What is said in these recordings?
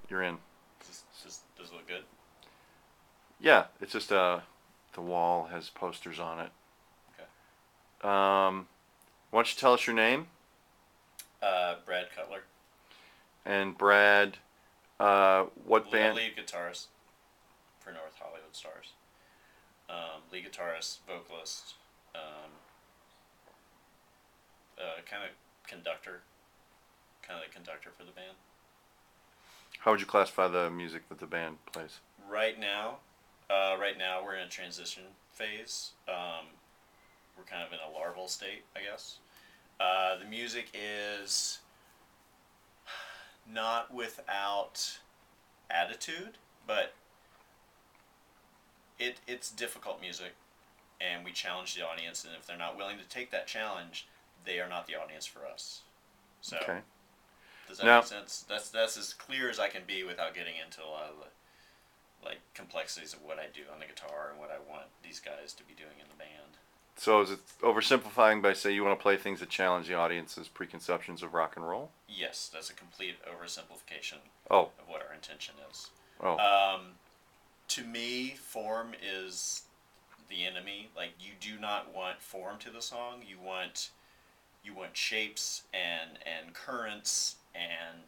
you're in. Does it look good? Yeah, it's just the wall has posters on it. Okay. Why don't you tell us your name? Brad Cutler, And Brad, what band? lead guitarist for North Hollywood Stars. Lead guitarist, vocalist, um, kind of conductor, kind of the conductor for the band. How would you classify the music that the band plays? Right now, we're in a transition phase. We're kind of in a larval state, I guess. The music is not without attitude, but it's difficult music, and we challenge the audience. And if they're not willing to take that challenge, they are not the audience for us. So, Okay. does that Now, make sense? That's as clear as I can be without getting into a lot of the complexities of what I do on the guitar and what I want these guys to be doing in the band. so is it oversimplifying by saying you want to play things that challenge the audience's preconceptions of rock and roll? Yes, that's a complete oversimplification Oh, of what our intention is. oh, To me, form is the enemy. Like, you do not want form to the song. You want shapes and currents and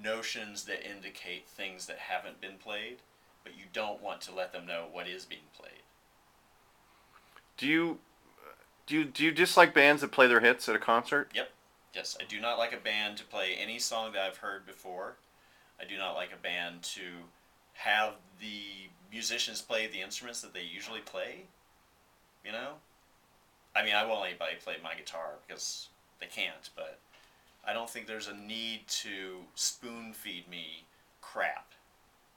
notions that indicate things that haven't been played, but you don't want to let them know what is being played. do you do you dislike bands that play their hits at a concert? Yep. Yes, I do not like a band to play any song that I've heard before. I do not like a band to have the musicians play the instruments that they usually play. You know? I mean, I won't let anybody play my guitar because they can't, but I don't think there's a need to spoon feed me crap.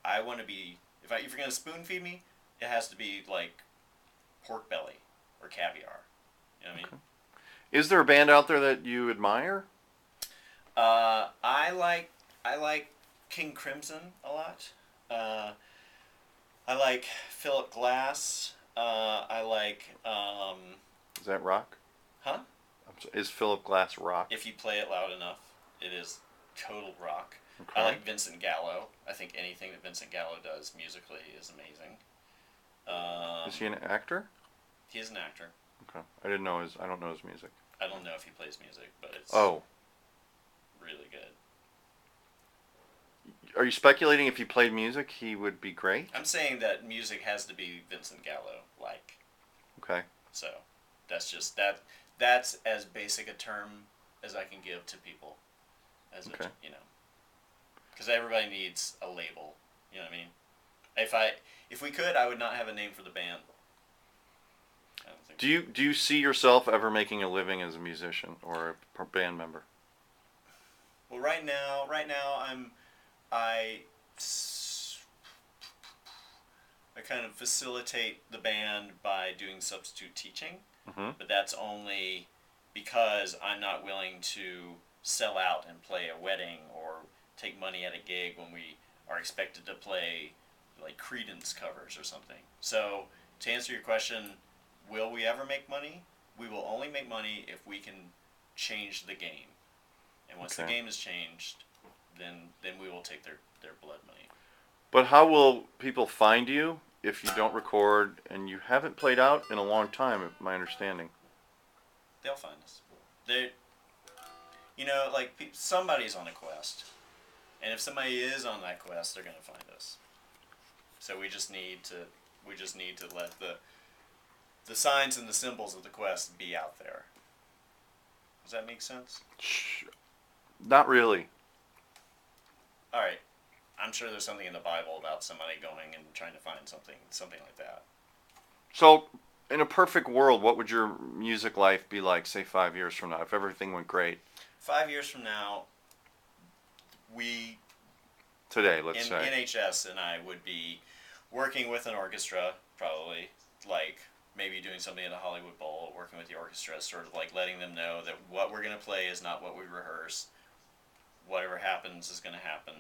I want to be, if you're going to spoon feed me, it has to be like pork belly or caviar. You know what I mean? Okay. Is there a band out there that you admire? I like King Crimson a lot. Uh, I like Philip Glass. I like Is that rock? huh? Is Philip Glass rock? If you play it loud enough, it is total rock. I Okay. like Vincent Gallo. I think anything that Vincent Gallo does musically is amazing. Is he an actor? He is an actor. Okay. I didn't know his. I don't know his music. I don't know if he plays music, but it's Oh, really good. are you speculating if he played music he would be great? I'm saying that music has to be Vincent Gallo like. Okay. So that's just that. That's as basic a term as I can give to people, as Okay. because everybody needs a label. You know what I mean? If we could, I would not have a name for the band. I don't think. Do you see yourself ever making a living as a musician or a band member? Well, right now I I kind of facilitate the band by doing substitute teaching, Mm-hmm. but that's only because I'm not willing to sell out and play a wedding or take money at a gig when we are expected to play like Creedence covers or something. So, to answer your question, will we ever make money? We will only make money if we can change the game. And once the Okay. game is changed, then we will take their blood money. But how will people find you if you don't record and you haven't played out in a long time? My understanding. They'll find us. They, like somebody's on a quest, and if somebody is on that quest, they're gonna find us. So we just need to let the signs and the symbols of the quest be out there. Does that make sense? Not really. All right. I'm sure there's something in the Bible about somebody going and trying to find something like that. So, in a perfect world, what would your music life be like, say, 5 years from now, if everything went great? 5 years from now, we Today, let's in say. NHS and I would be working with an orchestra, probably, like maybe doing something at a Hollywood Bowl, working with the orchestra, sort of like letting them know that what we're going to play is not what we rehearsed. Whatever happens is going to happen.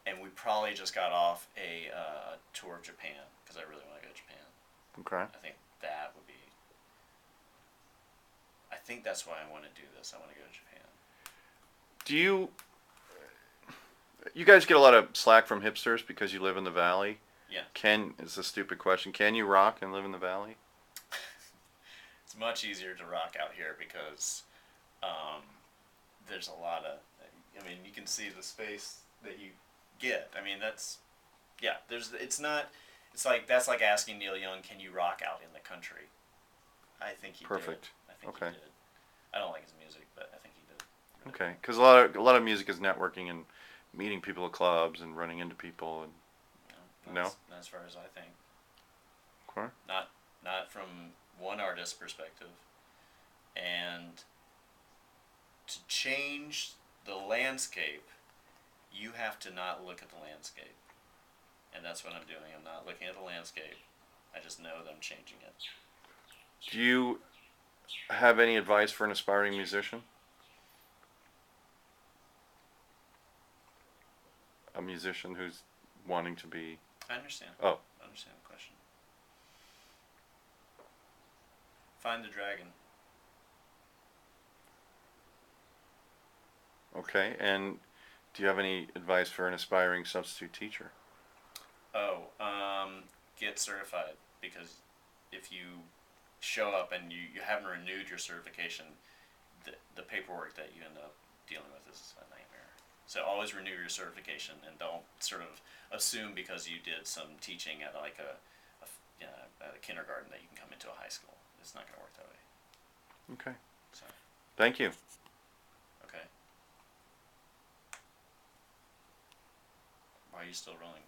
And we probably just got off a tour of Japan, because I really want to go to Japan. Okay. I think that's why I want to do this. I want to go to Japan. Do you You guys get a lot of slack from hipsters because you live in the valley. Yeah. It's a stupid question. Can you rock and live in the valley? It's much easier to rock out here because um, there's a lot of. I mean, you can see the space that you get. I mean, that's yeah. There's. It's not. It's like that's like asking Neil Young, "Can you rock out in the country?" I think he Perfect. did. I think Okay. he did. I don't like his music, but I think he did. Okay. Because a lot of music is networking and meeting people at clubs and running into people and No, no. not as far as I think. Okay. Not from one artist's perspective. And to change the landscape, you have to not look at the landscape. And that's what I'm doing. I'm not looking at the landscape. I just know that I'm changing it. Do you have any advice for an aspiring musician? A musician who's wanting to be. I understand. Oh, I understand the question. Find the dragon. okay. And do you have any advice for an aspiring substitute teacher? Oh, get certified because if you show up and you haven't renewed your certification, the paperwork that you end up dealing with is a nightmare. So always renew your certification and don't sort of assume because you did some teaching at like at a kindergarten that you can come into a high school. It's not going to work that way. Okay. So Thank you. okay. Why are you still rolling?